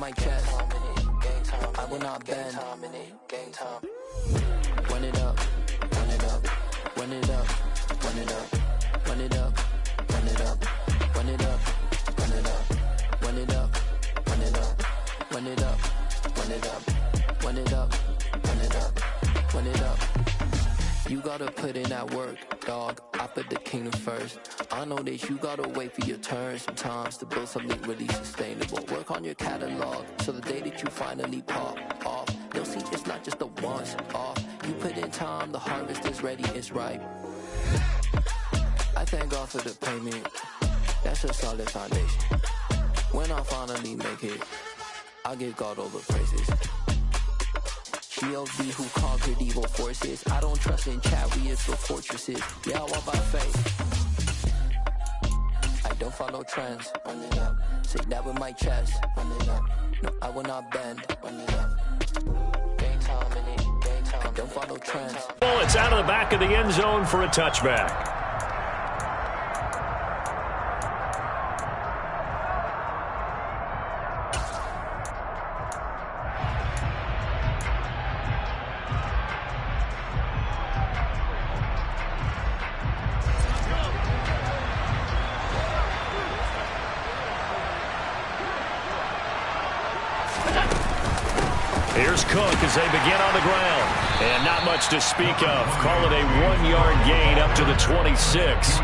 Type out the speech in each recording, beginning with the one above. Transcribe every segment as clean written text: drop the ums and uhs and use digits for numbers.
my chest. I will not bend. Run it up, run it up, run it up, run it up, run it up, run it up, run it up, run it up, run it up, run it up, run it up, run it up, run it up, run it up, run it up. You gotta put in that work, dog. I put the kingdom first. I know that you gotta wait for your turn sometimes to build something really sustainable. Work on your catalog so the day that you finally pop off, you'll see it's not just a once off. You put in time, the harvest is ready, it's ripe. I thank God for the payment. That's a solid foundation. When I finally make it, I'll give God all the praises. GOD who conquered evil forces. I don't trust in chariots or fortresses. Yeah, I walk by faith. I don't follow trends. Run it up. Say that with my chest. Run it up. No, I will not bend. Run it up. Game time in it. Game time. I don't follow trends. Well, it's out of the back of the end zone for a touchback. Here's Cook as they begin on the ground. And not much to speak of. Call it a 1-yard gain up to the 26.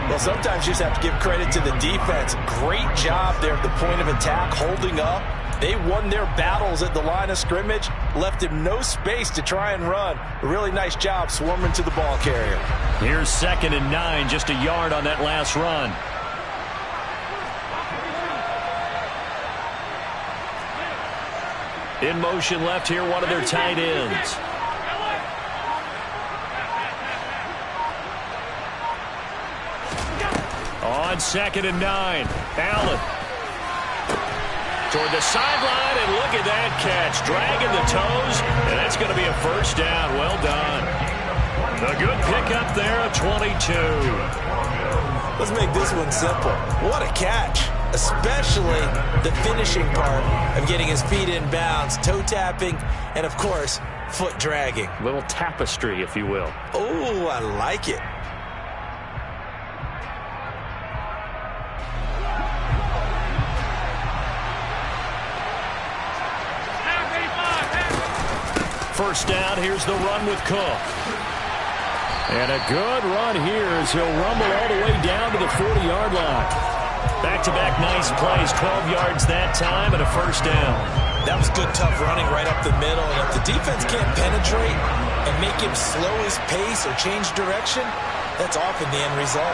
Well, sometimes you just have to give credit to the defense. Great job there at the point of attack, holding up. They won their battles at the line of scrimmage, left him no space to try and run. A really nice job swarming to the ball carrier. Here's 2nd and 9, just a yard on that last run. In motion left here, one of their tight ends. On 2nd and 9, Allen. Toward the sideline, and look at that catch. Dragging the toes, and that's going to be a first down. Well done. A good pickup there, a 22. Let's make this one simple. What a catch. Especially the finishing part of getting his feet in bounds, toe tapping, and of course, foot dragging. A little tapestry, if you will. Oh, I like it. First down, here's the run with Cook. And a good run here as he'll rumble all the way down to the 40-yard line. Back-to-back nice plays, 12 yards that time and a first down. That was good, tough running right up the middle. And if the defense can't penetrate and make him slow his pace or change direction, that's often the end result.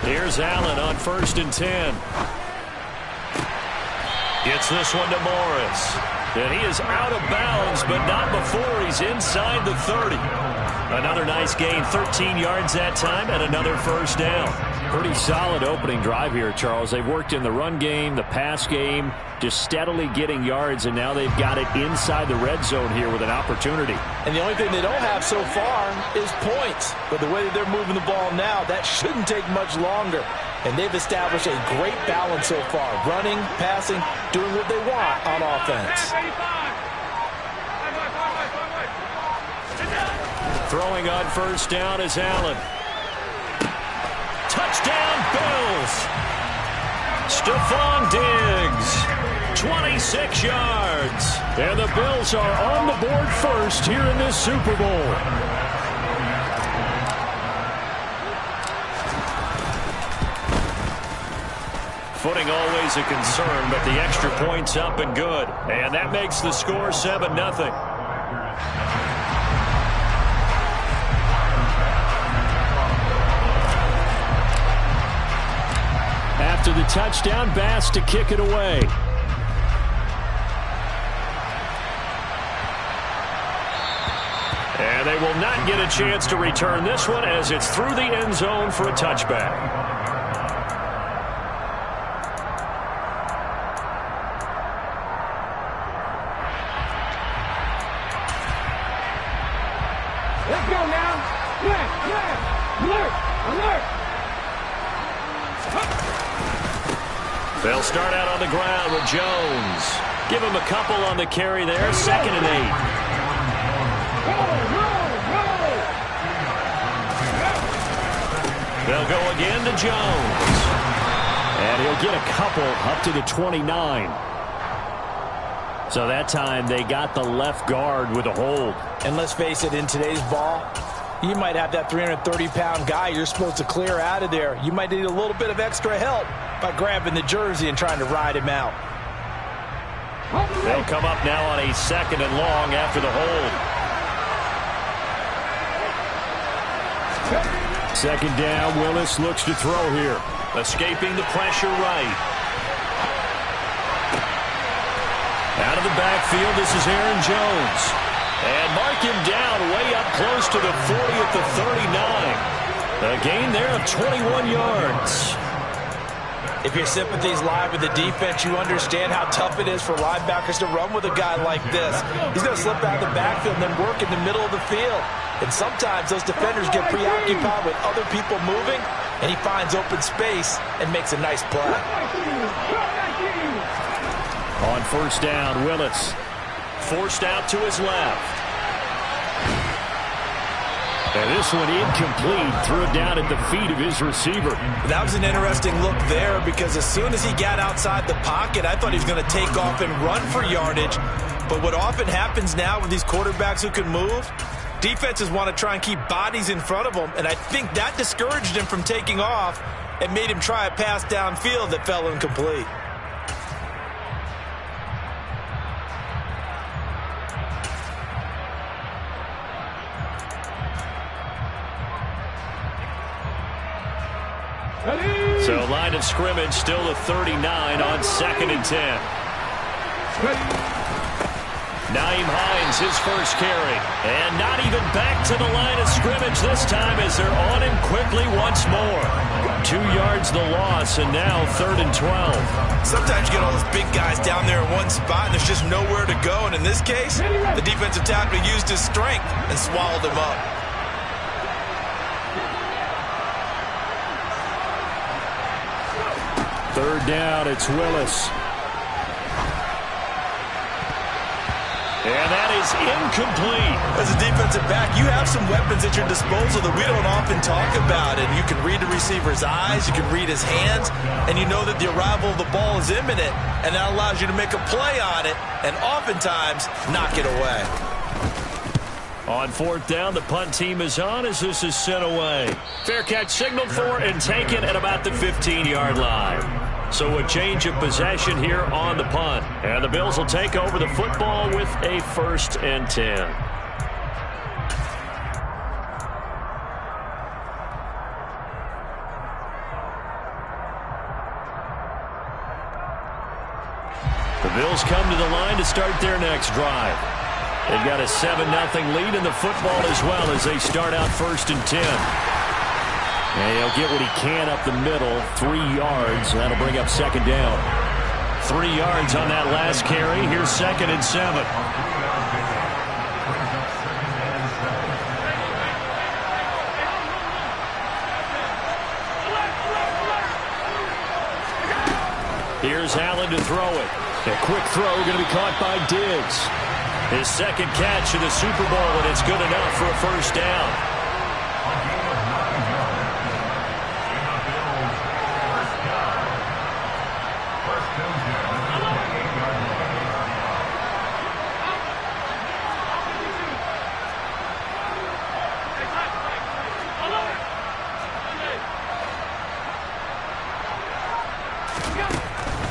Here's Allen on 1st and 10. Gets this one to Morris. And he is out of bounds, but not before he's inside the 30. Another nice gain, 13 yards that time, and another first down. Pretty solid opening drive here, Charles. They've worked in the run game, the pass game, just steadily getting yards, and now they've got it inside the red zone here with an opportunity. And the only thing they don't have so far is points. But the way that they're moving the ball now, that shouldn't take much longer. And they've established a great balance so far. Running, passing, doing what they want on offense. Throwing on first down is Allen. Touchdown, Bills. Stephon Diggs, 26 yards. And the Bills are on the board first here in this Super Bowl. Footing always a concern, but the extra point's up and good. And that makes the score 7-0. After the touchdown, Bass to kick it away. And they will not get a chance to return this one as it's through the end zone for a touchback. Let's go now. Alert. They'll start out on the ground with Jones. Give him a couple on the carry there. 2nd and 8. They'll go again to Jones. And he'll get a couple up to the 29. So that time they got the left guard with a hold. And let's face it, in today's ball, you might have that 330-pound guy you're supposed to clear out of there. You might need a little bit of extra help by grabbing the jersey and trying to ride him out. They'll come up now on a 2nd and long after the hold. 2nd down, Willis looks to throw here. Escaping the pressure right. Out of the backfield, this is Aaron Jones. And mark him down way up close to the 40 at the 39. A gain there of 21 yards. If your sympathies lie with the defense, you understand how tough it is for linebackers to run with a guy like this. He's going to slip out of the backfield and then work in the middle of the field. And sometimes those defenders get preoccupied with other people moving, and he finds open space and makes a nice play. On 1st down, Willis forced out to his left. And this one incomplete. Threw it down at the feet of his receiver. That was an interesting look there because as soon as he got outside the pocket, I thought he was going to take off and run for yardage. But what often happens now with these quarterbacks who can move, defenses want to try and keep bodies in front of them. And I think that discouraged him from taking off and made him try a pass downfield that fell incomplete. So line of scrimmage still the 39 on 2nd and 10. Nyheim Hines, his first carry. And not even back to the line of scrimmage this time as they're on him quickly once more. 2 yards the loss, and now 3rd and 12. Sometimes you get all those big guys down there in one spot, and there's just nowhere to go. And in this case, the defensive tackle used his strength and swallowed him up. Third down, it's Willis. And that is incomplete. As a defensive back, you have some weapons at your disposal that we don't often talk about. And you can read the receiver's eyes, you can read his hands, and you know that the arrival of the ball is imminent, and that allows you to make a play on it and oftentimes knock it away. On 4th down, the punt team is on as this is sent away. Fair catch signaled for and taken at about the 15-yard line. So a change of possession here on the punt. And the Bills will take over the football with a 1st and 10. The Bills come to the line to start their next drive. They've got a 7-0 lead in the football as well as they start out 1st and 10. And he'll get what he can up the middle, 3 yards. That'll bring up 2nd down. 3 yards on that last carry. Here's 2nd and 7. Here's Allen to throw it. A quick throw going to be caught by Diggs. His 2nd catch of the Super Bowl, and it's good enough for a 1st down.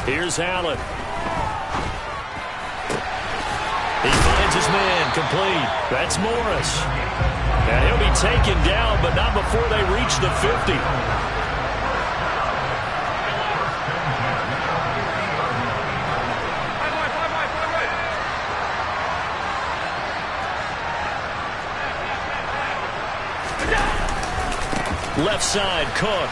Here's Allen. He finds his man, complete. That's Morris. And he'll be taken down, but not before they reach the 50. Left side, Cook.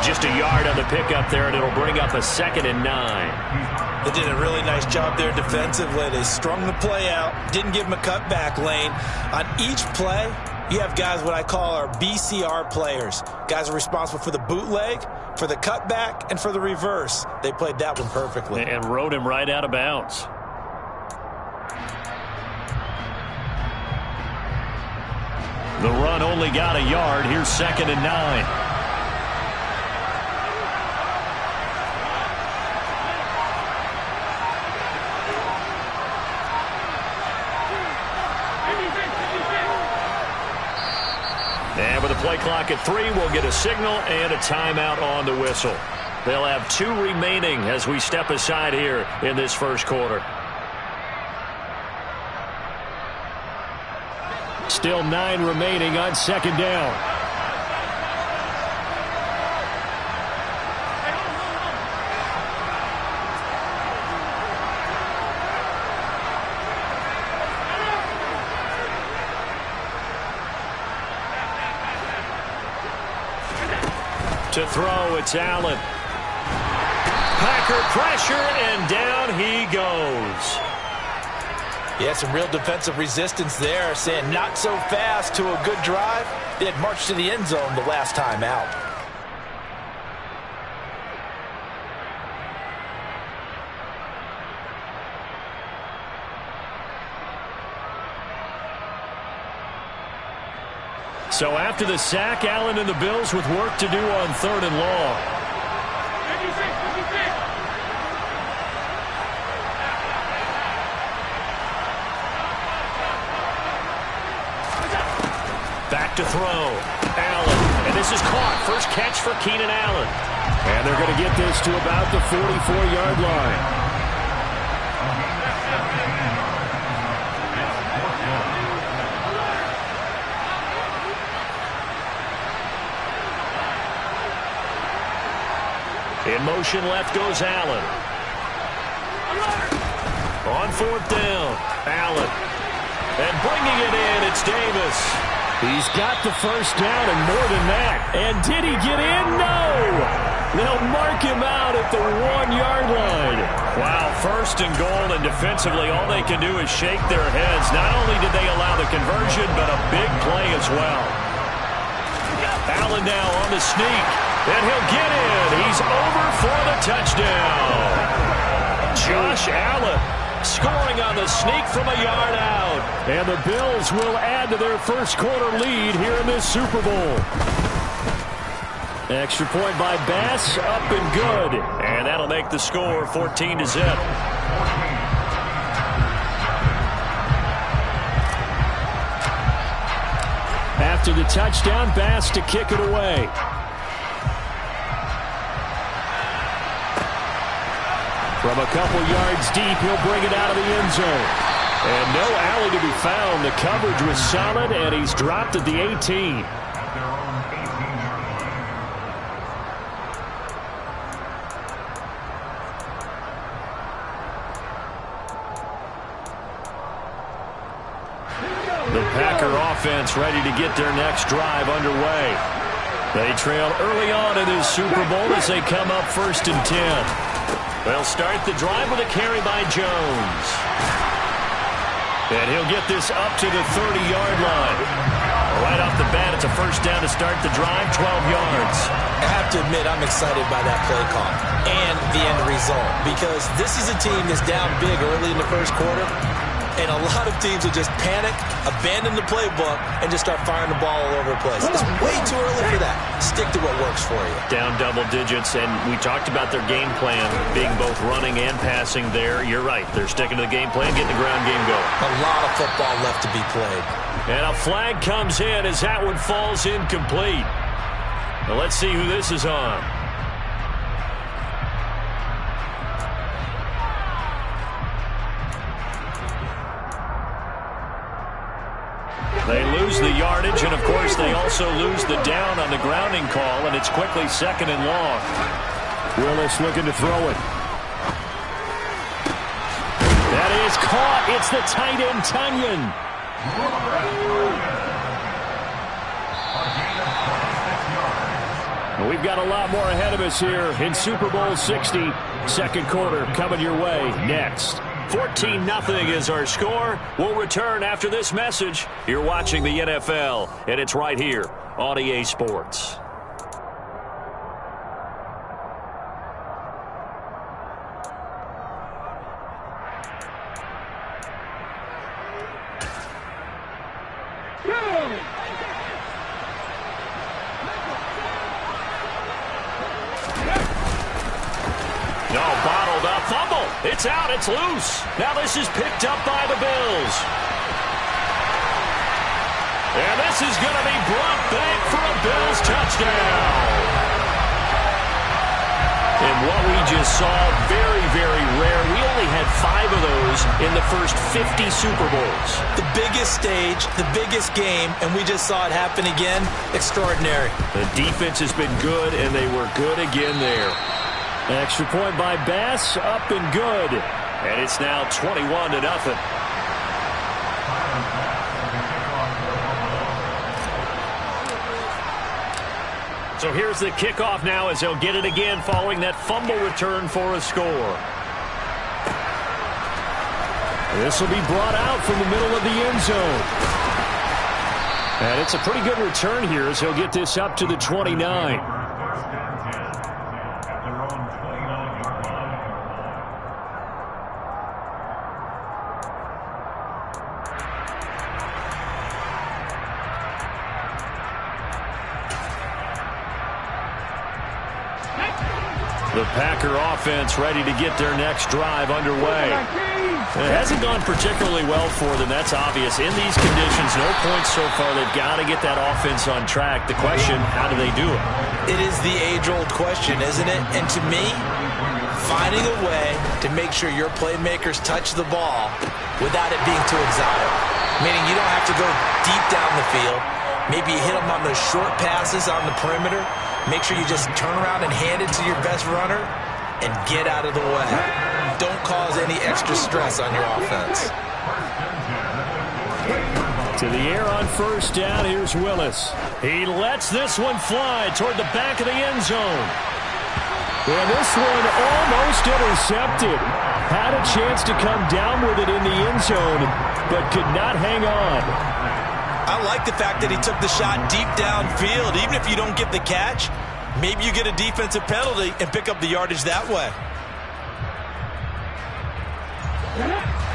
Just a yard on the pickup there, and it'll bring up a 2nd and 9. They did a really nice job there defensively. They strung the play out, didn't give them a cutback lane. On each play, you have guys what I call our BCR players. Guys are responsible for the bootleg, for the cutback, and for the reverse. They played that one perfectly. And rode him right out of bounds. The run only got a yard. Here's 2nd and 9. And with the play clock at 3, we'll get a signal and a timeout on the whistle. They'll have 2 remaining as we step aside here in this first quarter. Still 9 remaining on 2nd down. To throw, it's Allen. Packer pressure, and down he goes. Yeah, some real defensive resistance there, saying not so fast to a good drive. They had marched to the end zone the last time out. So after the sack, Allen and the Bills with work to do on 3rd and long. Back to throw. Allen. And this is caught. First catch for Keenan Allen. And they're going to get this to about the 44-yard line. In motion left goes Allen. On 4th down, Allen. And bringing it in, it's Davis. He's got the first down and more than that. And did he get in? No! They'll mark him out at the 1-yard line. Wow, 1st and goal, and defensively all they can do is shake their heads. Not only did they allow the conversion, but a big play as well. Allen now on the sneak. And he'll get in. He's over for the touchdown. Josh Allen scoring on the sneak from a yard out. And the Bills will add to their first quarter lead here in this Super Bowl. Extra point by Bass, up and good. And that'll make the score 14-0. After the touchdown, Bass to kick it away. From a couple yards deep, he'll bring it out of the end zone. And no alley to be found. The coverage was solid, and he's dropped at the 18. The Packer offense ready to get their next drive underway. They trail early on in this Super Bowl as they come up 1st and 10. They'll start the drive with a carry by Jones. And he'll get this up to the 30-yard line. Right off the bat, it's a first down to start the drive, 12 yards. I have to admit, I'm excited by that play call and the end result, because this is a team that's down big early in the first quarter, and a lot of teams will just panic, abandon the playbook, and just start firing the ball all over the place. It's way too early for that. Stick to what works for you. Down double digits, and we talked about their game plan being both running and passing there. You're right. They're sticking to the game plan, getting the ground game going. A lot of football left to be played. And a flag comes in as that one falls incomplete. Now let's see who this is on. They lose the yardage, and of course they also lose the down on the grounding call, and it's quickly 2nd and long. Willis looking to throw it. That is caught. It's the tight end, Tunyon. We've got a lot more ahead of us here in Super Bowl 60. Second quarter coming your way next. 14-0 is our score. We'll return after this message. You're watching the NFL, and it's right here on EA Sports. It's out. It's loose. Now this is picked up by the Bills. And this is going to be brought back for a Bills touchdown. And what we just saw, very, very rare. We only had 5 of those in the first 50 Super Bowls. The biggest stage, the biggest game, and we just saw it happen again. Extraordinary. The defense has been good, and they were good again there. Extra point by Bass, up and good. And it's now 21-0. So here's the kickoff now as they'll get it again following that fumble return for a score. This will be brought out from the middle of the end zone. And it's a pretty good return here as he'll get this up to the 29. The Packer offense ready to get their next drive underway. It hasn't gone particularly well for them. That's obvious. In these conditions, no points so far. They've got to get that offense on track. The question, how do they do it? It is the age-old question, isn't it? And to me, finding a way to make sure your playmakers touch the ball without it being too exotic. Meaning you don't have to go deep down the field. Maybe you hit them on those short passes on the perimeter. Make sure you just turn around and hand it to your best runner and get out of the way. Don't cause any extra stress on your offense. To the air on first down, here's Willis. He lets this one fly toward the back of the end zone. And this one almost intercepted. Had a chance to come down with it in the end zone, but could not hang on. I like the fact that he took the shot deep downfield. Even if you don't get the catch, maybe you get a defensive penalty and pick up the yardage that way.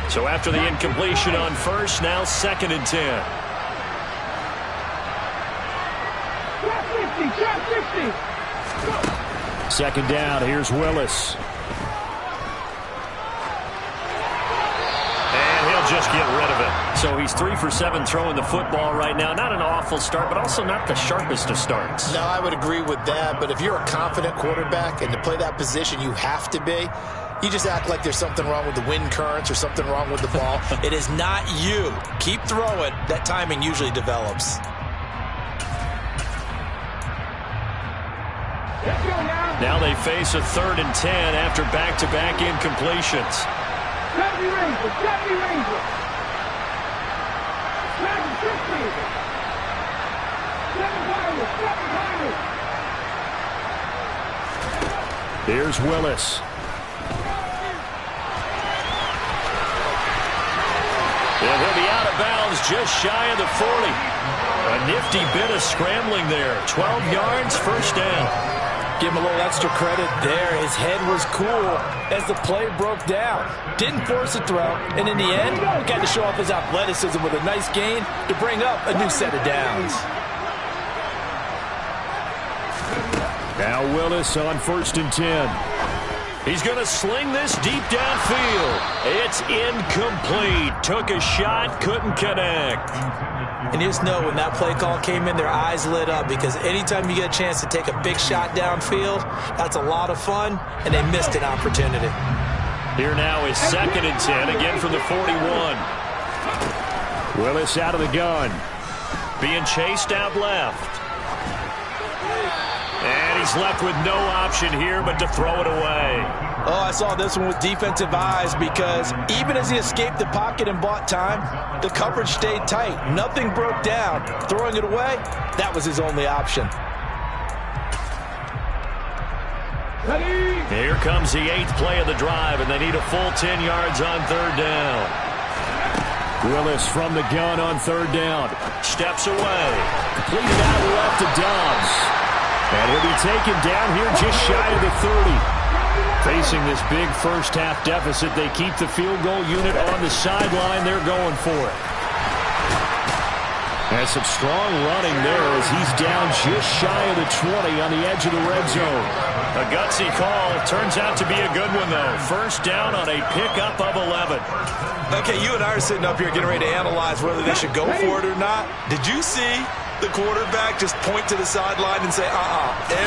So after the incompletion on first, now 2nd and 10. Second down, here's Willis. Just get rid of it. So he's 3 for 7 throwing the football right now. Not an awful start, but also not the sharpest of starts. No, I would agree with that. But if you're a confident quarterback and to play that position you have to be, you just act like there's something wrong with the wind currents or something wrong with the ball. It is not you. Keep throwing. That timing usually develops. Now they face a 3rd and 10 after back-to-back incompletions. Here's Willis. And he'll be out of bounds just shy of the 40. A nifty bit of scrambling there. 12 yards, first down. Give him a little extra credit there. His head was cool as the play broke down. Didn't force a throw, and in the end, got to show off his athleticism with a nice gain to bring up a new set of downs. Now Willis on 1st and 10. He's going to sling this deep downfield. It's incomplete. Took a shot, couldn't connect. And you just know when that play call came in, their eyes lit up because anytime you get a chance to take a big shot downfield, that's a lot of fun, and they missed an opportunity. Here now is 2nd and 10, again from the 41. Willis out of the gun. Being chased out left. And he's left with no option here but to throw it away. Oh, I saw this one with defensive eyes because even as he escaped the pocket and bought time, the coverage stayed tight. Nothing broke down. Throwing it away, that was his only option. Here comes the 8th play of the drive, and they need a full 10 yards on 3rd down. Willis from the gun on 3rd down. Steps away. Completed out left to Dobbs. And he'll be taken down here just shy of the 30. Facing this big first-half deficit, they keep the field goal unit on the sideline. They're going for it. And some strong running there as he's down just shy of the 20 on the edge of the red zone. A gutsy call. Turns out to be a good one, though. First down on a pickup of 11. Okay, you and I are sitting up here getting ready to analyze whether they should go for it or not. Did you see the quarterback just point to the sideline and say,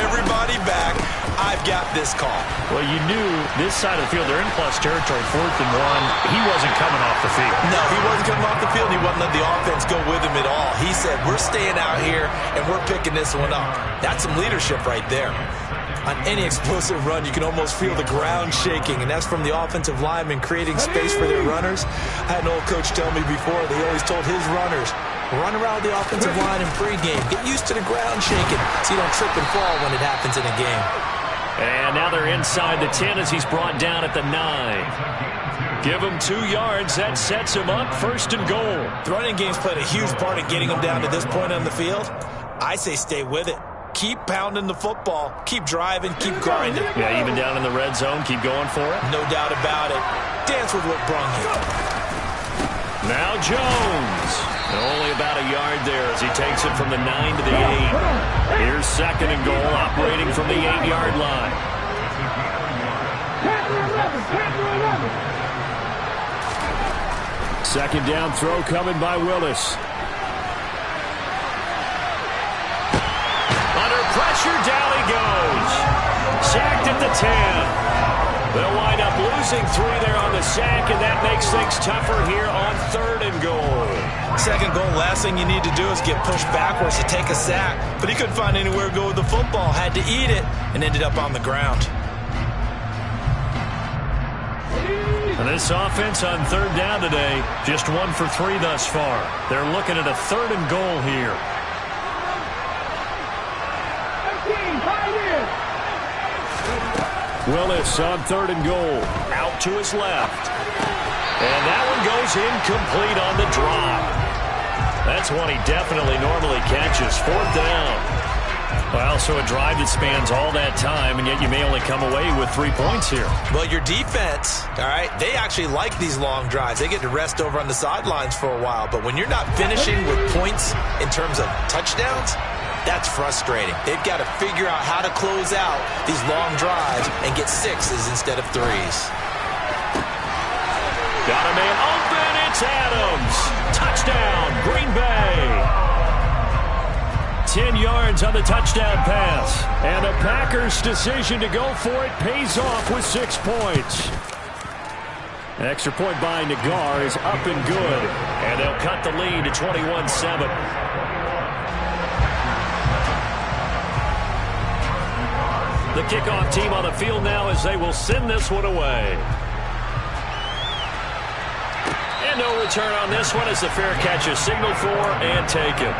everybody back, I've got this call? Well, you knew this side of the field, they're in plus territory, 4th and 1. He wasn't coming off the field. No, he wasn't coming off the field. He wasn't letting the offense go with him at all. He said, we're staying out here, and we're picking this one up. That's some leadership right there. On any explosive run, you can almost feel the ground shaking, and that's from the offensive linemen creating space for their runners. I had an old coach tell me before, they always told his runners, run around the offensive line in pregame. Get used to the ground shaking so you don't trip and fall when it happens in a game. And now they're inside the 10 as he's brought down at the 9. Give him 2 yards. That sets him up 1st and goal. The running game's played a huge part in getting him down to this point on the field. I say stay with it. Keep pounding the football. Keep driving. Keep grinding. Yeah, even down in the red zone, keep going for it. No doubt about it. Dance with what brung you. Now Jones. Only about a yard there as he takes it from the 9 to the 8. Here's 2nd and goal, operating from the 8-yard line. Second down throw coming by Willis. Under pressure, down he goes. Sacked at the 10. They'll wind up losing 3 there on the sack, and that makes things tougher here on 3rd and goal. 2nd goal, last thing you need to do is get pushed backwards to take a sack. But he couldn't find anywhere to go with the football, had to eat it, and ended up on the ground. And this offense on 3rd down today, just 1 for 3 thus far. They're looking at a 3rd and goal here. Willis on 3rd and goal. Out to his left. And that one goes incomplete on the drop. That's one he definitely normally catches. 4th down. Well, so a drive that spans all that time, and yet you may only come away with 3 points here. Well, your defense, all right, they actually like these long drives. They get to rest over on the sidelines for a while. But when you're not finishing with points in terms of touchdowns, that's frustrating. They've got to figure out how to close out these long drives and get 6s instead of 3s. Got a man open. It's Adams. Touchdown, Green Bay. 10 yards on the touchdown pass. And the Packers' decision to go for it pays off with 6 points. An extra point by Nagar is up and good. And they'll cut the lead to 21-7. The kickoff team on the field now as they will send this one away. And no return on this one as the fair catch is signaled for and taken.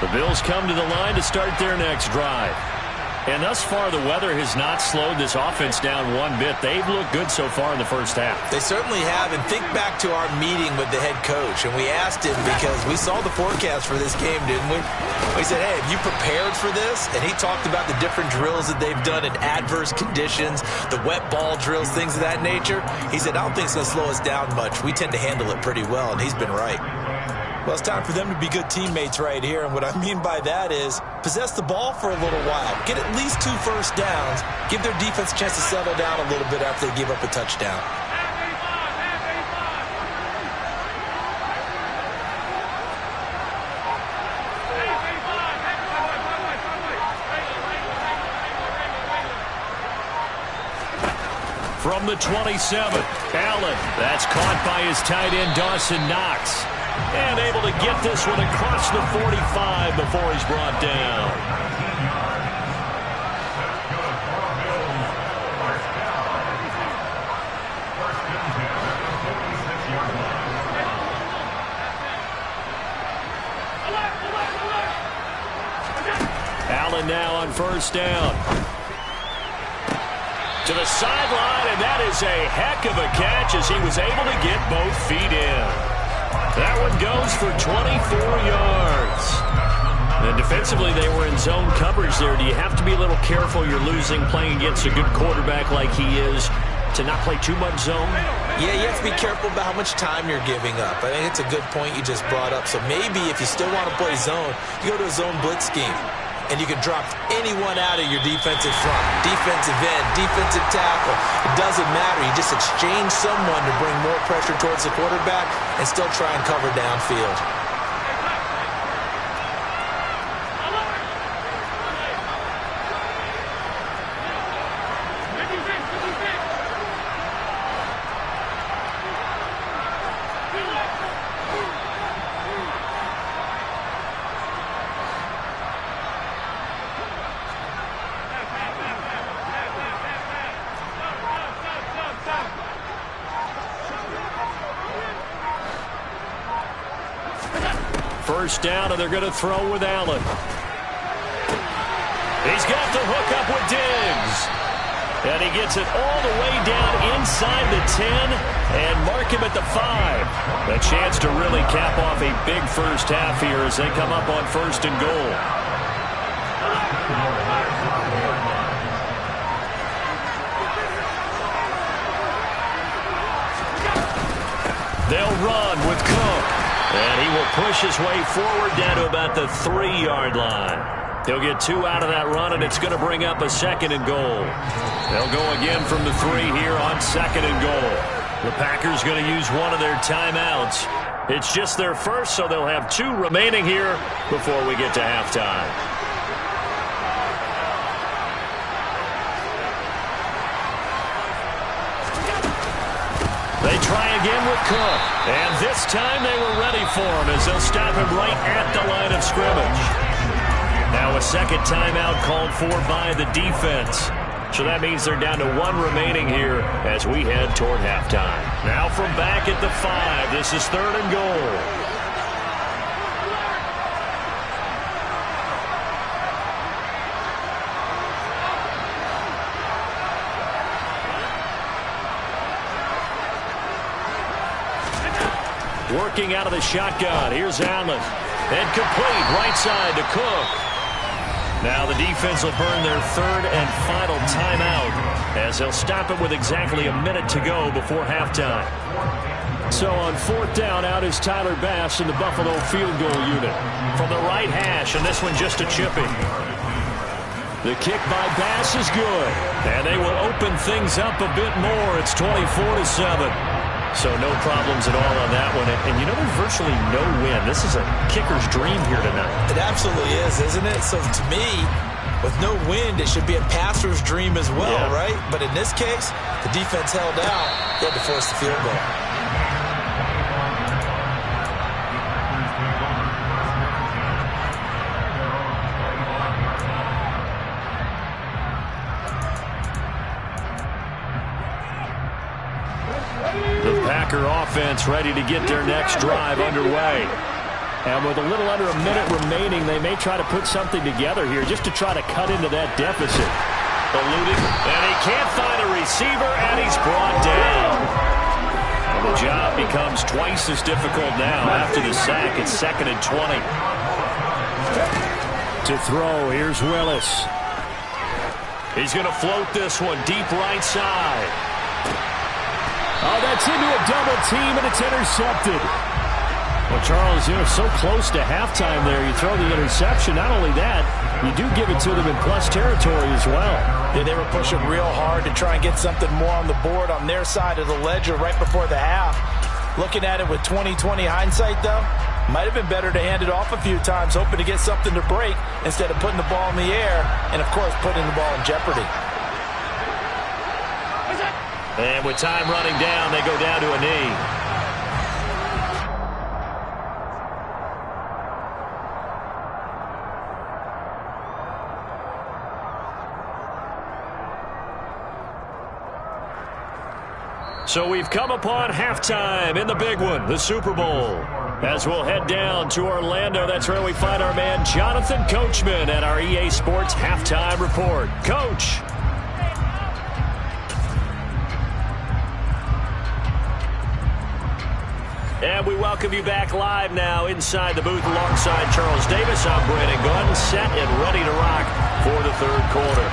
The Bills come to the line to start their next drive. And thus far, the weather has not slowed this offense down one bit. They've looked good so far in the first half. They certainly have. And think back to our meeting with the head coach. And we asked him because we saw the forecast for this game, didn't we? We said, hey, have you prepared for this? And he talked about the different drills that they've done in adverse conditions, the wet ball drills, things of that nature. He said, I don't think it's going to slow us down much. We tend to handle it pretty well, and he's been right. Well, it's time for them to be good teammates right here, and what I mean by that is possess the ball for a little while, get at least 2 first downs, give their defense a chance to settle down a little bit after they give up a touchdown. From the 27, Allen, that's caught by his tight end Dawson Knox. And able to get this one across the 45 before he's brought down. Allen now on first down. To the sideline, and that is a heck of a catch as he was able to get both feet in. That one goes for 24 yards. And defensively, they were in zone coverage there. Do you have to be a little careful? You're losing playing against a good quarterback like he is to not play too much zone? Yeah, you have to be careful about how much time you're giving up. I think it's a good point you just brought up. So maybe if you still want to play zone, you go to a zone blitz scheme. And you can drop anyone out of your defensive front, defensive end, defensive tackle. It doesn't matter. You just exchange someone to bring more pressure towards the quarterback and still try and cover downfield. First down, and they're going to throw with Allen. He's got the hook up with Diggs. And he gets it all the way down inside the 10 and mark him at the 5. A chance to really cap off a big first half here as they come up on first and goal. They'll run with Cook. And he will push his way forward down to about the 3-yard line. He'll get 2 out of that run, and it's going to bring up a second and goal. They'll go again from the 3 here on second and goal. The Packers going to use one of their timeouts. It's just their first, so they'll have 2 remaining here before we get to halftime. They try again with Cook. And this time they were ready for him as they'll stop him right at the line of scrimmage. Now a second timeout called for by the defense. So that means they're down to 1 remaining here as we head toward halftime. Now from back at the 5, this is third and goal. Working out of the shotgun. Here's Allen. And complete right side to Cook. Now the defense will burn their third and final timeout as they'll stop it with exactly a minute to go before halftime. So on fourth down, out is Tyler Bass in the Buffalo field goal unit. From the right hash, and this one just a chipping. The kick by Bass is good. And they will open things up a bit more. It's 24-7. So no problems at all on that one. And you know, there's virtually no wind. This is a kicker's dream here tonight. It absolutely is, isn't it? So to me, with no wind, it should be a passer's dream as well, yeah. Right? But in this case, the defense held out. They had to force the field goal. Packer offense ready to get their next drive underway. And with a little under a minute remaining, they may try to put something together here just to try to cut into that deficit. Eluding, and he can't find a receiver, and he's brought down. And the job becomes twice as difficult now after the sack. It's 2nd and 20. To throw, here's Willis. He's going to float this one deep right side. Oh, that's into a double team, and it's intercepted. Well, Charles, you know, so close to halftime there. You throw the interception. Not only that, you do give it to them in plus territory as well. Yeah, they were pushing real hard to try and get something more on the board on their side of the ledger right before the half. Looking at it with 20/20 hindsight, though, might have been better to hand it off a few times, hoping to get something to break instead of putting the ball in the air and, of course, putting the ball in jeopardy. And with time running down, they go down to a knee. So we've come upon halftime in the big one, the Super Bowl. As we'll head down to Orlando, that's where we find our man Jonathan Coachman at our EA Sports Halftime Report. Coach. And we welcome you back live now inside the booth alongside Charles Davis. I'm Brandon Gunn, set and ready to rock for the third quarter.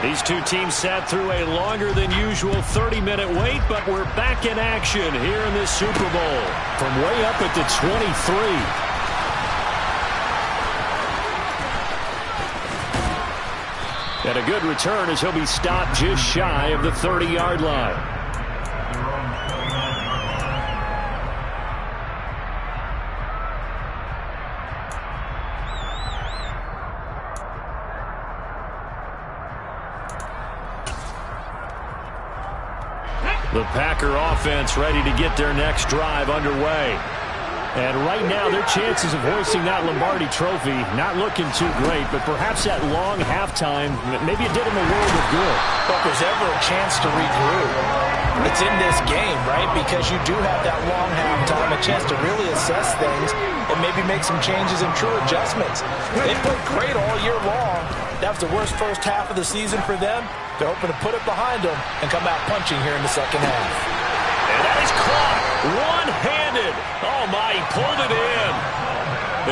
These two teams sat through a longer than usual 30-minute wait, but we're back in action here in this Super Bowl from way up at the 23. And a good return as he'll be stopped just shy of the 30-yard line. The Packer offense ready to get their next drive underway. And right now, their chances of hoisting that Lombardi trophy not looking too great, but perhaps that long halftime, maybe it did them a world of good. But there's ever a chance to regroup. It's in this game, right? Because you do have that long halftime, a chance to really assess things and maybe make some changes and true adjustments. They played great all year long. That was the worst first half of the season for them. They're hoping to put it behind them and come out punching here in the second half. And that is caught one-handed. Oh, my, he pulled it in.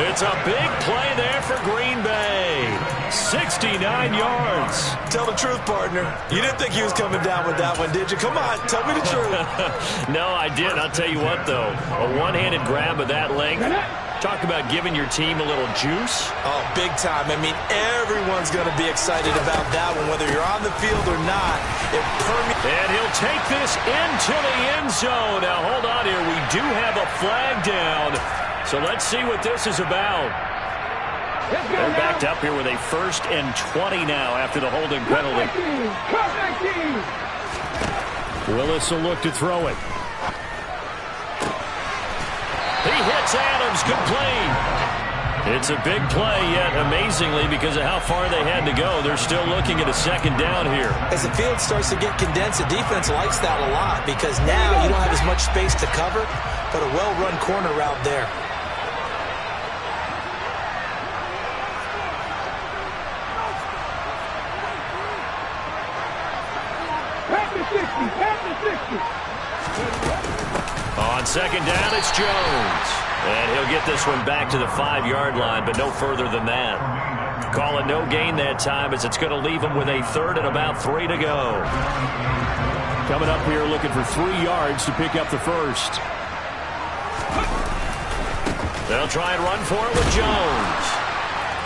It's a big play there for Green Bay. 69 yards. Tell the truth, partner. You didn't think he was coming down with that one, did you? Come on, tell me the truth. No, I didn't. I'll tell you what, though. A one-handed grab of that length. Talk about giving your team a little juice. Oh, big time. I mean, everyone's going to be excited about that one, whether you're on the field or not. And he'll take this into the end zone. Now, hold on here. We do have a flag down. So let's see what this is about. They're backed up here with a 1st and 20 now after the holding penalty. Willis will look to throw it. He hits Adams, complete. It's a big play, yet amazingly, because of how far they had to go, they're still looking at a second down here. As the field starts to get condensed, the defense likes that a lot because now you don't have as much space to cover, but a well-run corner route there. On second down, it's Jones. And he'll get this one back to the 5-yard line, but no further than that. Call it no gain that time as it's going to leave him with a 3rd and about 3 to go. Coming up here looking for 3 yards to pick up the first. They'll try and run for it with Jones.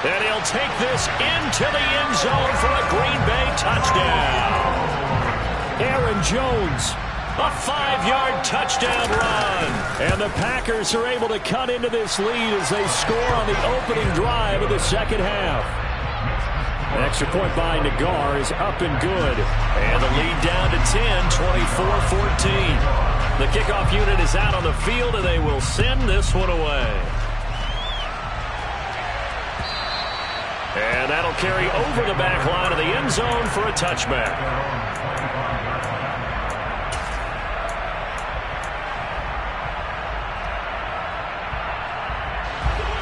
And he'll take this into the end zone for a Green Bay touchdown. Aaron Jones, a 5-yard touchdown run. And the Packers are able to cut into this lead as they score on the opening drive of the second half. An extra point by Nagar is up and good. And the lead down to 10, 24-14. The kickoff unit is out on the field, and they will send this one away. And that'll carry over the back line of the end zone for a touchback.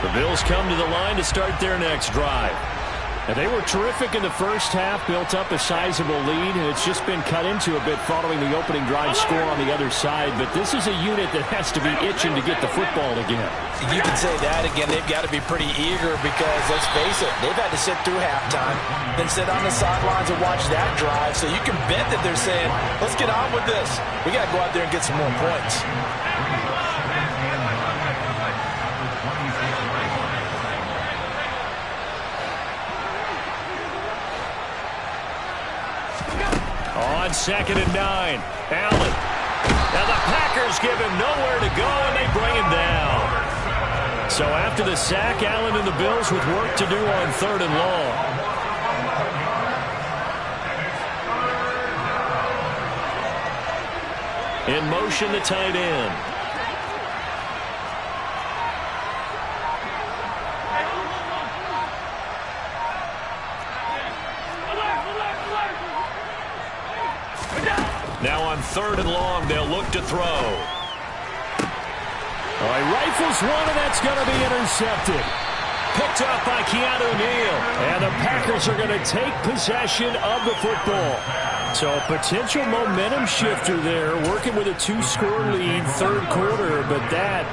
The Bills come to the line to start their next drive. And they were terrific in the first half, built up a sizable lead, and it's just been cut into a bit following the opening drive score on the other side. But this is a unit that has to be itching to get the football again. You can say that again. They've got to be pretty eager because, let's face it, they've had to sit through halftime, then sit on the sidelines and watch that drive. So you can bet that they're saying, let's get on with this. We got to go out there and get some more points. On 2nd and 9, Allen. Now the Packers give him nowhere to go, and they bring him down. So after the sack, Allen and the Bills with work to do on 3rd and long. In motion, the tight end. Now on 3rd and long, they'll look to throw. He rifles one, and that's going to be intercepted. Picked up by Keanu Neal. And the Packers are going to take possession of the football. So a potential momentum shifter there, working with a 2-score lead, third quarter, but that,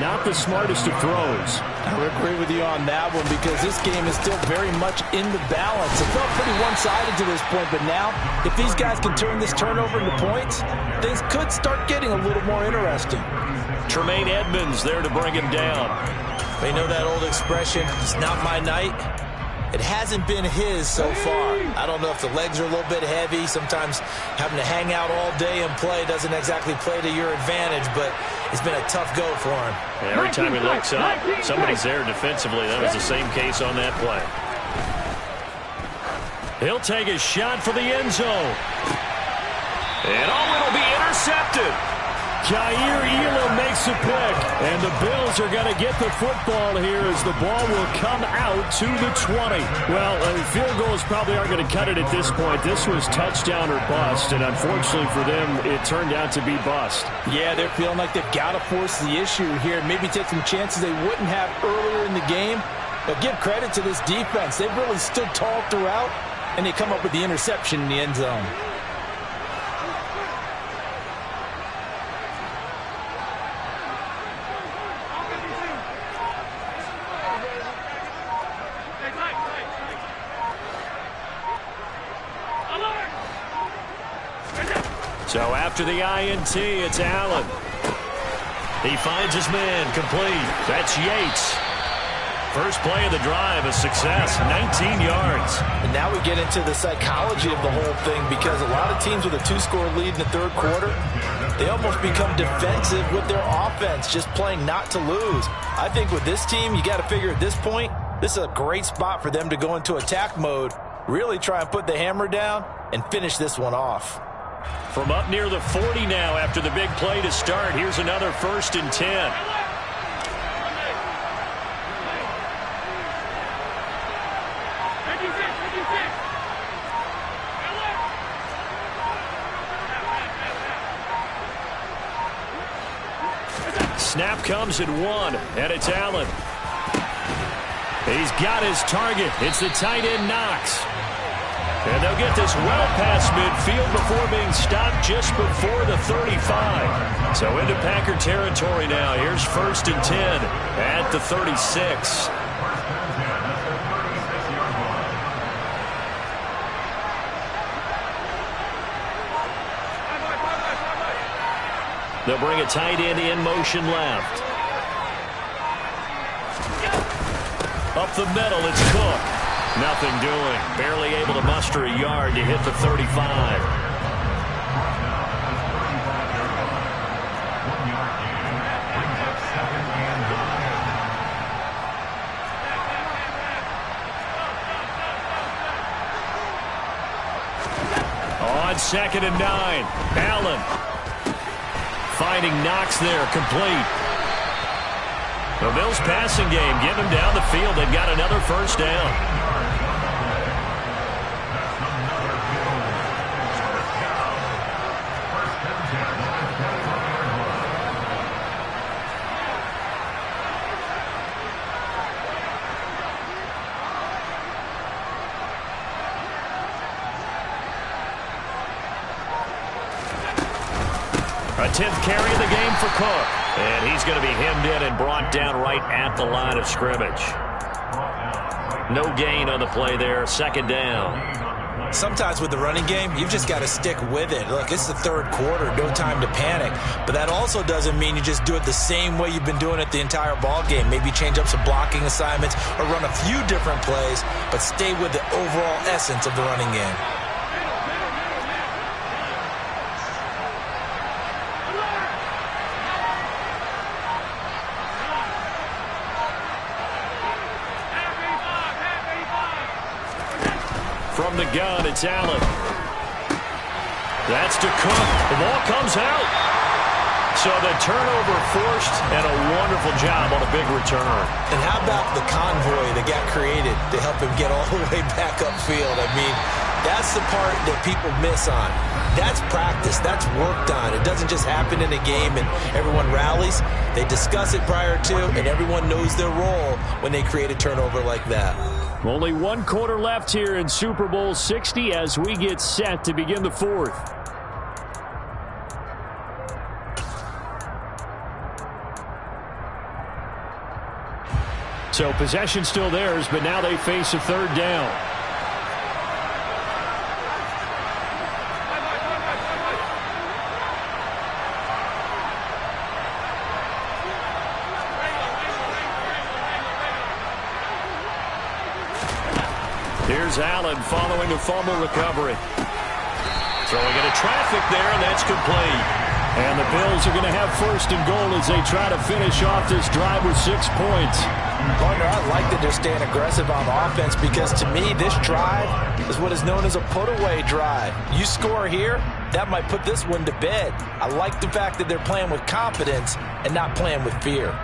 not the smartest of throws. I would agree with you on that one because this game is still very much in the balance. It felt pretty one-sided to this point, but now, if these guys can turn this turnover into points, things could start getting a little more interesting. Tremaine Edmonds there to bring him down. They know that old expression, it's not my night. It hasn't been his so far. I don't know if the legs are a little bit heavy. Sometimes having to hang out all day and play doesn't exactly play to your advantage, but it's been a tough go for him. Yeah, every time he looks up, somebody's there defensively. That was the same case on that play. He'll take a shot for the end zone. And it'll be intercepted. Jair Elam makes a pick, and the Bills are going to get the football here as the ball will come out to the 20. Well, field goals probably aren't going to cut it at this point. This was touchdown or bust, and unfortunately for them, it turned out to be bust. Yeah, they're feeling like they've got to force the issue here, maybe take some chances they wouldn't have earlier in the game. But give credit to this defense. They've really stood tall throughout, and they come up with the interception in the end zone. So after the INT, it's Allen. He finds his man, complete. That's Yates. First play of the drive, a success, 19 yards. And now we get into the psychology of the whole thing because a lot of teams with a 2-score lead in the third quarter, they almost become defensive with their offense, just playing not to lose. I think with this team, you got to figure at this point, this is a great spot for them to go into attack mode, really try and put the hammer down and finish this one off. From up near the 40 now after the big play to start, here's another 1st and 10. Snap comes at 1, and it's Allen. He's got his target. It's the tight end Knox. And they'll get this well past midfield before being stopped just before the 35. So into Packer territory now. Here's 1st and 10 at the 36. They'll bring a tight end in motion left. Up the middle, it's Cook. Nothing doing. Barely able to muster a yard to hit the 35. On 2nd and 9, Allen. Finding Knox there, complete. The Bills passing game, getting them down the field. They've got another 1st down. A 10th carry of the game for Cook. And he's going to be hemmed in and brought down right at the line of scrimmage. No gain on the play there. 2nd down. Sometimes with the running game, you've just got to stick with it. Look, it's the third quarter. No time to panic. But that also doesn't mean you just do it the same way you've been doing it the entire ball game. Maybe change up some blocking assignments or run a few different plays, but stay with the overall essence of the running game. From the gun, it's Allen. That's to Cook. The ball comes out. So the turnover forced, and a wonderful job on a big return. And how about the convoy that got created to help him get all the way back upfield? I mean, That's the part that people miss on. That's practice. That's worked on. It doesn't just happen in a game and everyone rallies. They discuss it prior to, and everyone knows their role when they create a turnover like that. Only 1 quarter left here in Super Bowl 60 as we get set to begin the fourth. So possession still theirs, but now they face a third down. Here's Allen following a fumble recovery. Throwing into traffic there, and that's complete. And the Bills are going to have first and goal as they try to finish off this drive with 6 points. Partner, I like that they're staying aggressive on offense because to me, this drive is what is known as a put-away drive. You score here, that might put this one to bed. I like the fact that they're playing with confidence and not playing with fear.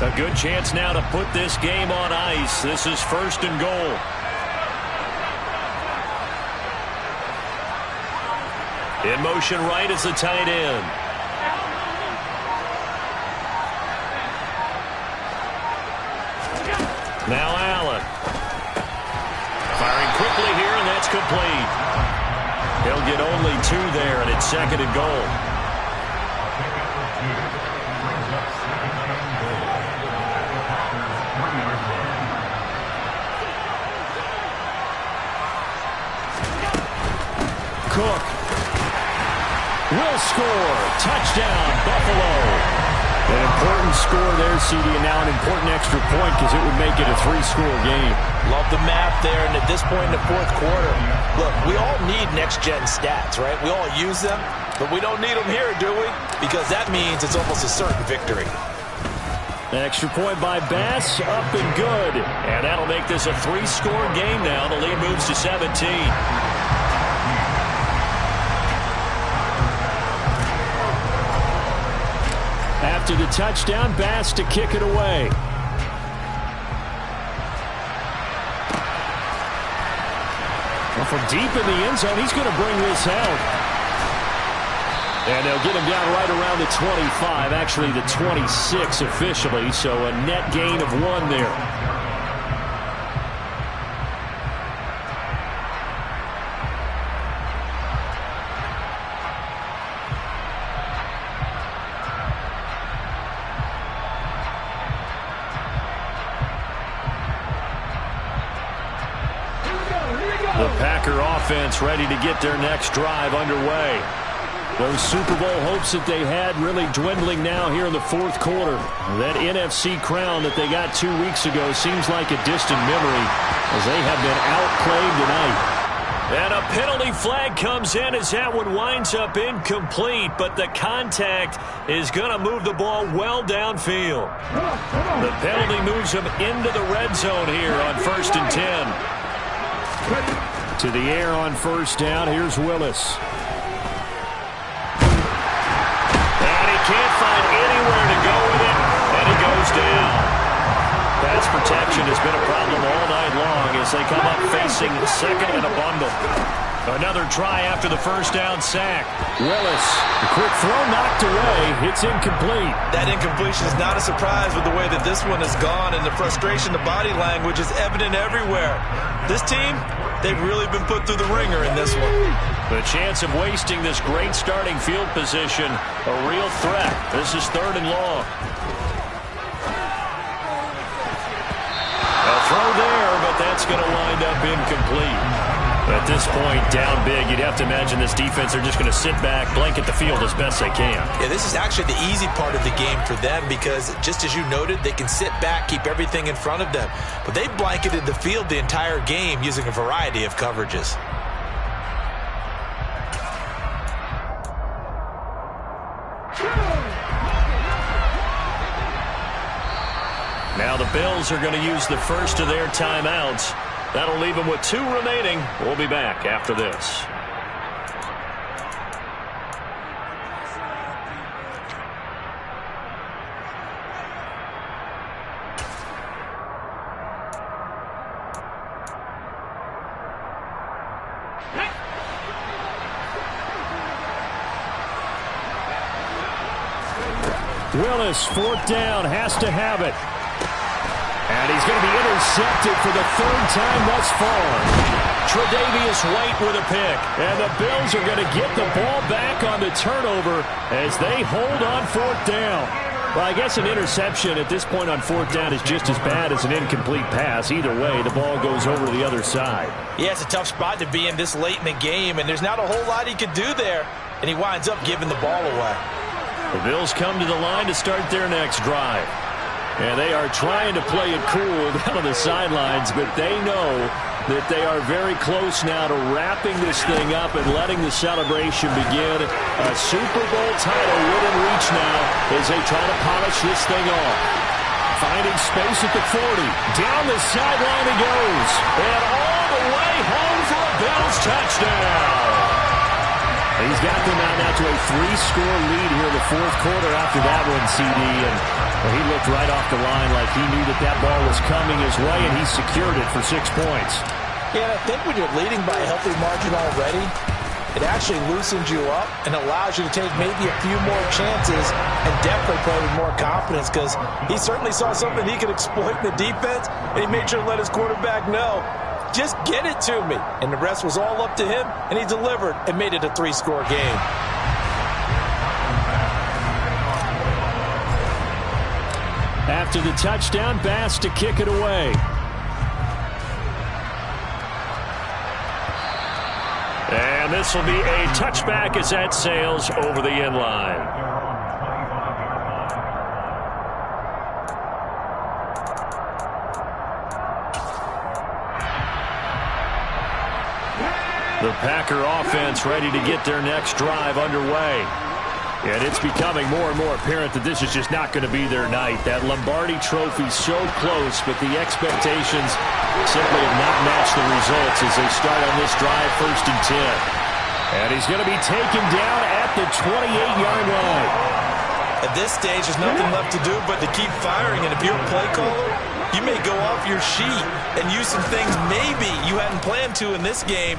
A good chance now to put this game on ice. This is first and goal. In motion right is the tight end. Now Allen. Firing quickly here, and that's complete. He'll get only 2 there, and it's second and goal. Cook will score. Touchdown, Buffalo. An important score there, CD, and now an important extra point because it would make it a 3-score game. Love the math there, and at this point in the fourth quarter, look, we all need next-gen stats, right? We all use them, but we don't need them here, do we? Because that means it's almost a certain victory. An extra point by Bass, up and good. And that'll make this a 3-score game now. The lead moves to 17. After the touchdown, Bass to kick it away. Well, from deep in the end zone, he's going to bring this out. And they'll get him down right around the 25, actually the 26 officially, so a net gain of 1 there. The Packer offense ready to get their next drive underway. Those Super Bowl hopes that they had really dwindling now here in the fourth quarter. That NFC crown that they got 2 weeks ago seems like a distant memory as they have been outplayed tonight. And a penalty flag comes in as that one winds up incomplete, but the contact is going to move the ball well downfield. The penalty moves them into the red zone here on 1st and 10. To the air on first down. Here's Willis. And he can't find anywhere to go with it, and he goes down. Pass protection has been a problem all night long as they come up facing second and a bundle. Another try after the first down sack. Willis, the quick throw knocked away. It's incomplete. That incompletion is not a surprise with the way that this one has gone, and the frustration, the body language is evident everywhere. This team, they've really been put through the ringer in this one. The chance of wasting this great starting field position, a real threat. This is 3rd and long. A throw there, but that's going to wind up incomplete. At this point, down big, you'd have to imagine this defense are just going to sit back, blanket the field as best they can. Yeah, this is actually the easy part of the game for them because, just as you noted, they can sit back, keep everything in front of them. But they blanketed the field the entire game using a variety of coverages. Now the Bills are going to use the first of their timeouts. That'll leave them with 2 remaining. We'll be back after this. Willis, fourth down, has to have it. And he's going to be intercepted for the third time thus far. Tre'Davious White with a pick. And the Bills are going to get the ball back on the turnover as they hold on fourth down. Well, I guess an interception at this point on fourth down is just as bad as an incomplete pass. Either way, the ball goes over to the other side. Yeah, it's a tough spot to be in this late in the game, and there's not a whole lot he could do there, and he winds up giving the ball away. The Bills come to the line to start their next drive. And they are trying to play it cool down on the sidelines, but they know that they are very close now to wrapping this thing up and letting the celebration begin. A Super Bowl title within reach now as they try to polish this thing off. Finding space at the 40. Down the sideline he goes. And all the way home for a Bills touchdown. He's got them out now to a 3-score lead here in the fourth quarter after that one, CD. And he looked right off the line like he knew that that ball was coming his way, and he secured it for 6 points. Yeah, I think when you're leading by a healthy margin already, it actually loosens you up and allows you to take maybe a few more chances and definitely play with more confidence, because he certainly saw something he could exploit in the defense, and he made sure to let his quarterback know, just get it to me. And the rest was all up to him, and he delivered and made it a 3-score game. After the touchdown, Bass to kick it away. And this will be a touchback as that sails over the end line. The Packer offense ready to get their next drive underway. And it's becoming more and more apparent that this is just not going to be their night. That Lombardi Trophy so close, but the expectations simply have not matched the results as they start on this drive, 1st and 10. And he's going to be taken down at the 28-yard line. At this stage, there's nothing left to do but to keep firing. And if you're a play caller, you may go off your sheet and use some things maybe you hadn't planned to in this game.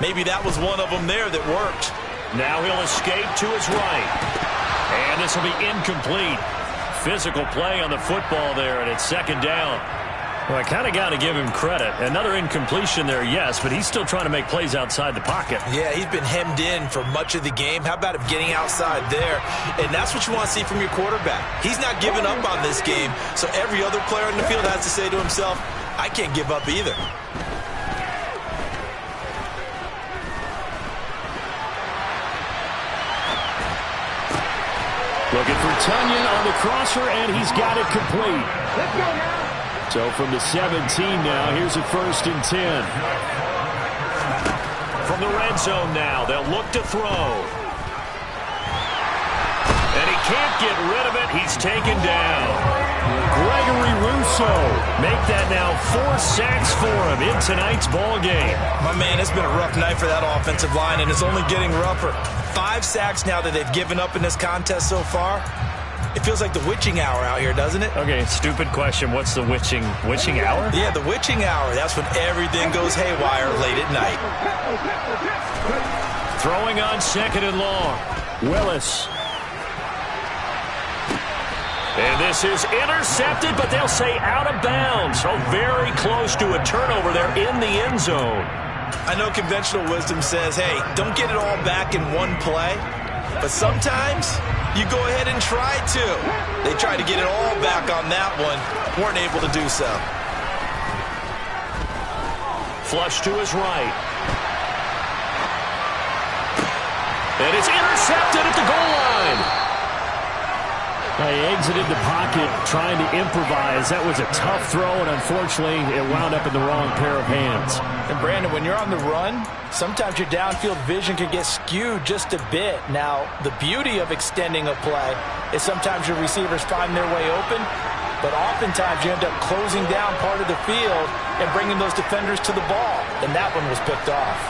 Maybe that was one of them there that worked. Now he'll escape to his right. And this will be incomplete. Physical play on the football there, and it's 2nd down. Well, I kind of got to give him credit. Another incompletion there, yes, but he's still trying to make plays outside the pocket. Yeah, he's been hemmed in for much of the game. How about him getting outside there? And that's what you want to see from your quarterback. He's not giving up on this game, so every other player in the field has to say to himself, I can't give up either. Looking for Tunyon on the crosser, and he's got it complete. Let's go now. So from the 17 now, here's a 1st and 10. From the red zone now, they'll look to throw. And he can't get rid of it. He's taken down. Gregory Rousseau make that now 4 sacks for him in tonight's ball game. My man, it's been a rough night for that offensive line, and it's only getting rougher. 5 sacks now that they've given up in this contest so far. It feels like the witching hour out here, doesn't it? Okay, stupid question. What's the witching hour? Yeah, the witching hour. That's when everything goes haywire late at night. Throwing on 2nd and long. Willis. And this is intercepted, but they'll say out of bounds. So very close to a turnover there in the end zone. I know conventional wisdom says, hey, don't get it all back in one play. But sometimes you go ahead and try to. They tried to get it all back on that one. Weren't able to do so. Flush to his right. And it's intercepted at the goal line. He exited the pocket trying to improvise. That was a tough throw, and unfortunately, it wound up in the wrong pair of hands. And Brandon, when you're on the run, sometimes your downfield vision can get skewed just a bit. Now, the beauty of extending a play is sometimes your receivers find their way open, but oftentimes you end up closing down part of the field and bringing those defenders to the ball, and that one was picked off.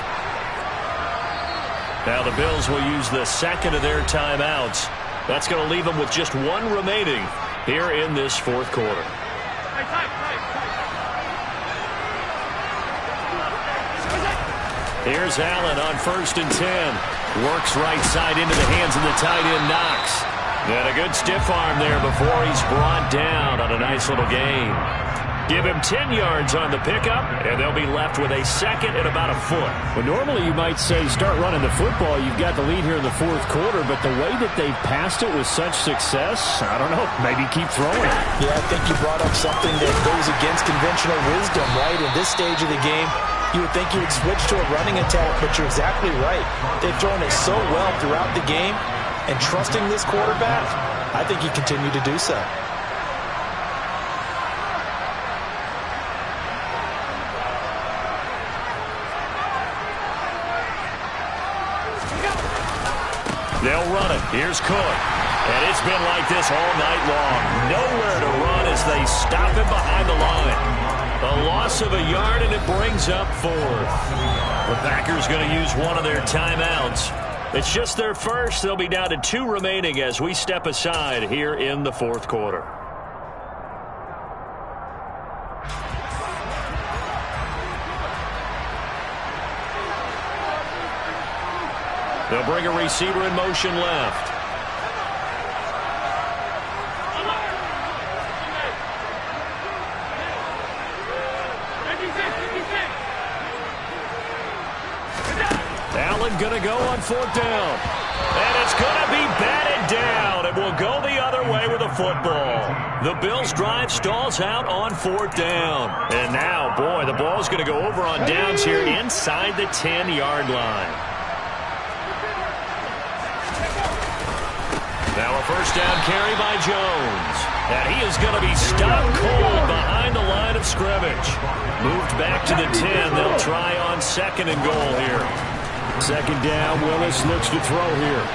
Now the Bills will use the 2nd of their timeouts. That's going to leave them with just 1 remaining here in this 4th quarter. Here's Allen on 1st and 10. Works right side into the hands of the tight end Knox. And a good stiff arm there before he's brought down on a nice little gain. Give him 10 yards on the pickup, and they'll be left with a second and about a foot. Well, normally you might say start running the football. You've got the lead here in the fourth quarter, but the way that they've passed it with such success, I don't know, maybe keep throwing it. Yeah, I think you brought up something that goes against conventional wisdom, right? In this stage of the game, you would think you would switch to a running attack, but you're exactly right. They've thrown it so well throughout the game, and trusting this quarterback, I think you continue to do so. They'll run it. Here's Cook. And it's been like this all night long. Nowhere to run as they stop him behind the line. A loss of a yard, and it brings up fourth. The Packers going to use one of their timeouts. It's just their first. They'll be down to 2 remaining as we step aside here in the fourth quarter. They'll bring a receiver in motion left. Allen going to go on 4th down. And it's going to be batted down. It will go the other way with a football. The Bills' drive stalls out on 4th down. And now, boy, the ball's going to go over on downs here inside the 10-yard line. Now a first down carry by Jones. And he is going to be stopped cold behind the line of scrimmage. Moved back to the 10. They'll try on 2nd and goal here. 2nd down. Willis looks to throw here.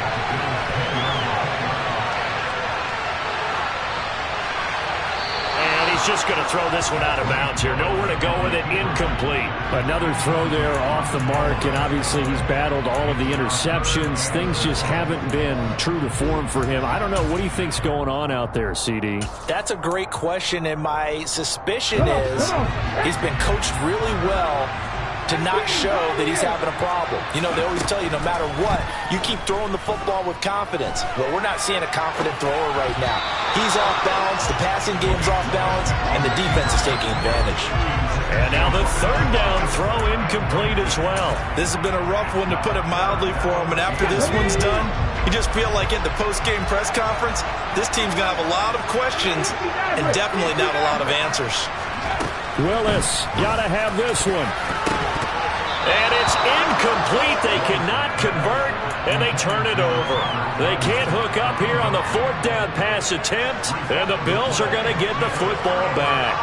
And he's just going to throw this one out of bounds here. Nowhere to go with it. Incomplete. Another throw there off the mark, and obviously he's battled all of the interceptions. Things just haven't been true to form for him. I don't know. What do you think's going on out there, CD? That's a great question, and my suspicion is he's been coached really well to not show that he's having a problem. You know, they always tell you no matter what, you keep throwing the football with confidence. Well, we're not seeing a confident thrower right now. He's off balance, the passing game's off balance, and the defense is taking advantage. And now the 3rd down throw incomplete as well. This has been a rough one, to put it mildly, for him, and after this one's done, you just feel like at the post-game press conference, this team's going to have a lot of questions and definitely not a lot of answers. Willis, got to have this one. And it's incomplete. They cannot convert, and they turn it over. They can't hook up here on the 4th down pass attempt, and the Bills are going to get the football back.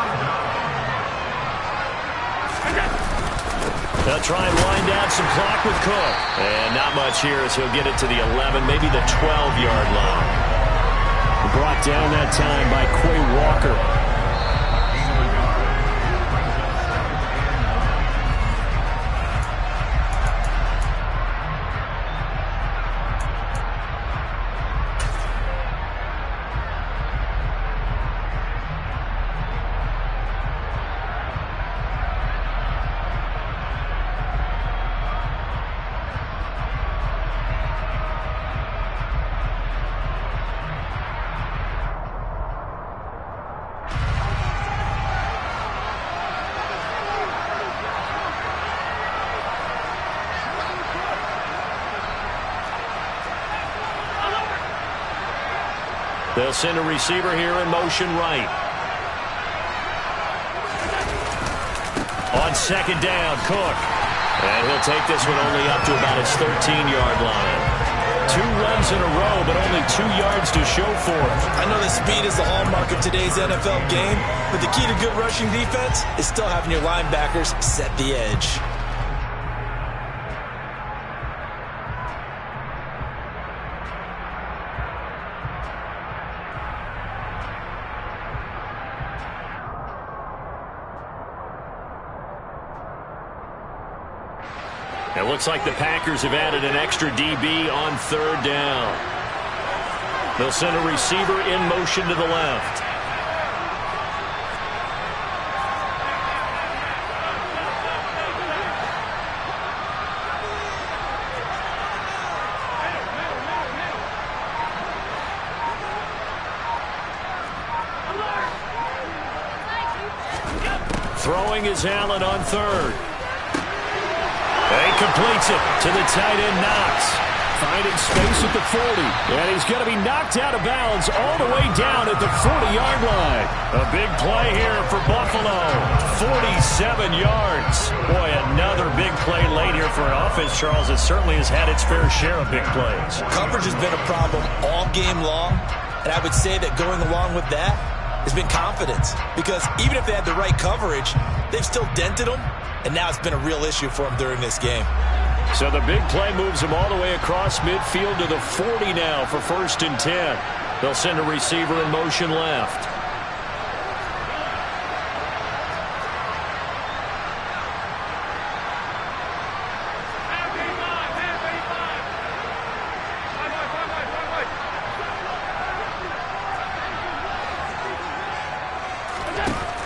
They'll try and wind down some clock with Cook. And not much here as he'll get it to the 11, maybe the 12-yard line. Brought down that time by Quay Walker. They'll send a receiver here in motion right. On 2nd down, Cook. And he'll take this one only up to about his 13-yard line. 2 runs in a row, but only 2 yards to show for it. I know that speed is the hallmark of today's NFL game, but the key to good rushing defense is still having your linebackers set the edge. It looks like the Packers have added an extra DB on 3rd down. They'll send a receiver in motion to the left. Throwing is Allen on third. And he completes it to the tight end, Knox. Finding space at the 40. And he's going to be knocked out of bounds all the way down at the 40-yard line. A big play here for Buffalo. 47 yards. Boy, another big play late here for an offense, Charles. It certainly has had its fair share of big plays. Coverage has been a problem all game long. And I would say that going along with that has been confidence. Because even if they had the right coverage, they've still dented them. And now it's been a real issue for them during this game. So the big play moves them all the way across midfield to the 40 now for 1st and 10. They'll send a receiver in motion left.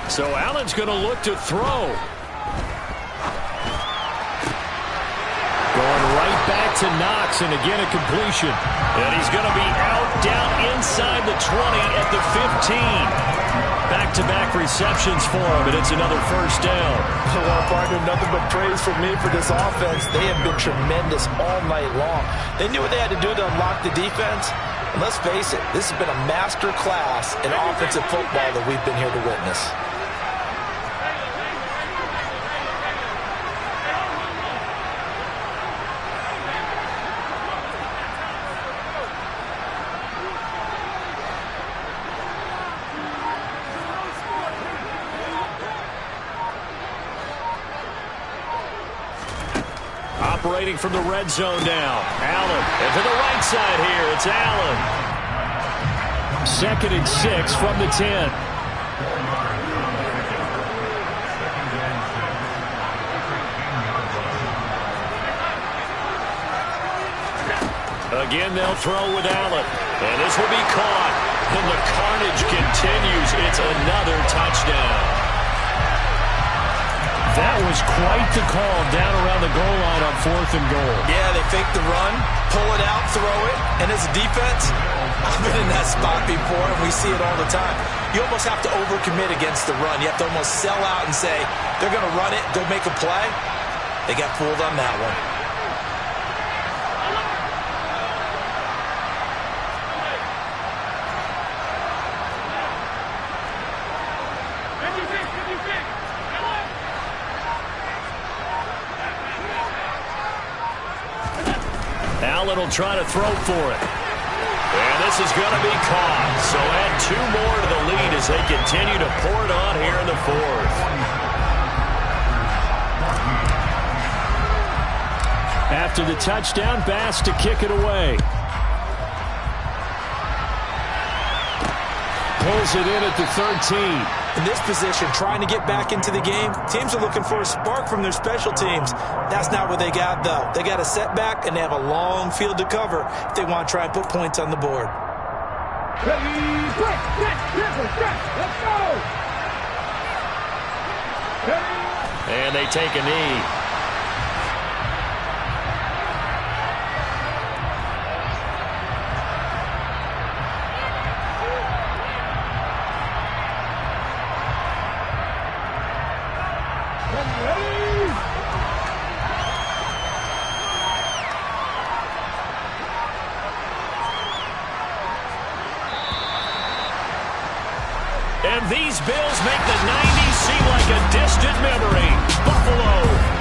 So Allen's going to look to throw. Going right back to Knox, and again a completion. And he's going to be out down inside the 20 at the 15. Back-to-back receptions for him, and it's another 1st down. Well, partner, nothing but praise from me for this offense. They have been tremendous all night long. They knew what they had to do to unlock the defense. And let's face it, this has been a master class in offensive football that we've been here to witness. Operating from the red zone now. Allen. And to the right side here, it's Allen. 2nd and 6 from the 10. Again, they'll throw with Allen. And this will be caught. And the carnage continues. It's another touchdown. That was quite the call down around the goal line on 4th and goal. Yeah, they fake the run, pull it out, throw it, and as a defense, I've been in that spot before, and we see it all the time. You almost have to overcommit against the run. You have to almost sell out and say, they're going to run it, go make a play. They got fooled on that one. Allen will try to throw for it. And this is going to be caught. So add 2 more to the lead as they continue to pour it on here in the 4th. After the touchdown, Bass to kick it away. Pulls it in at the 13. In this position, trying to get back into the game, teams are looking for a spark from their special teams. That's not what they got, though. They got a setback, and they have a long field to cover if they want to try and put points on the board. Ready, break, stretch, let's go! Ready. And they take a knee. And these Bills make the 90s seem like a distant memory. Buffalo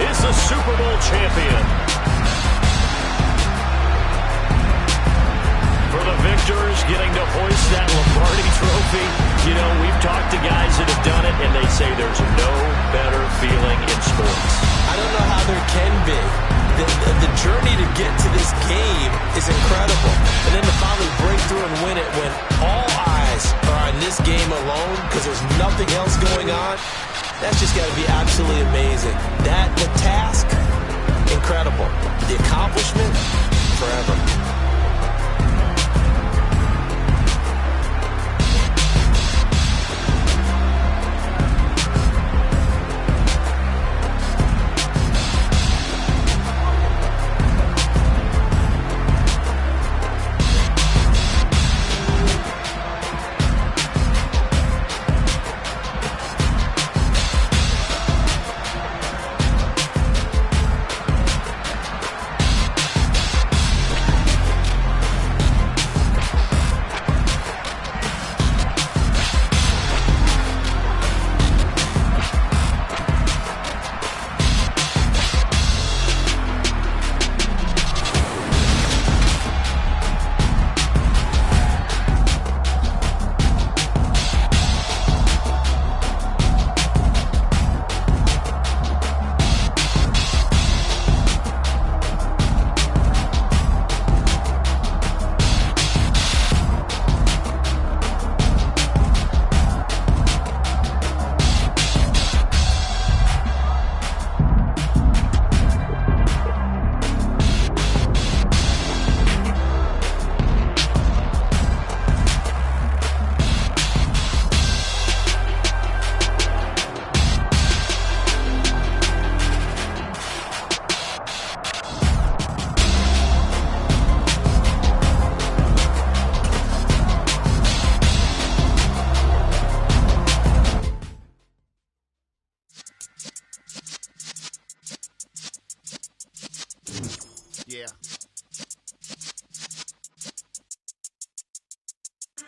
is the Super Bowl champion. For the victors, getting to hoist that Lombardi trophy. You know, we've talked to guys that have done it, and they say there's no better feeling in sports. I don't know how there can be. The journey to get to this game is incredible. And then to finally break through and win it when all eyes are on this game alone because there's nothing else going on, that's just got to be absolutely amazing. The task, incredible. The accomplishment, forever. Yeah.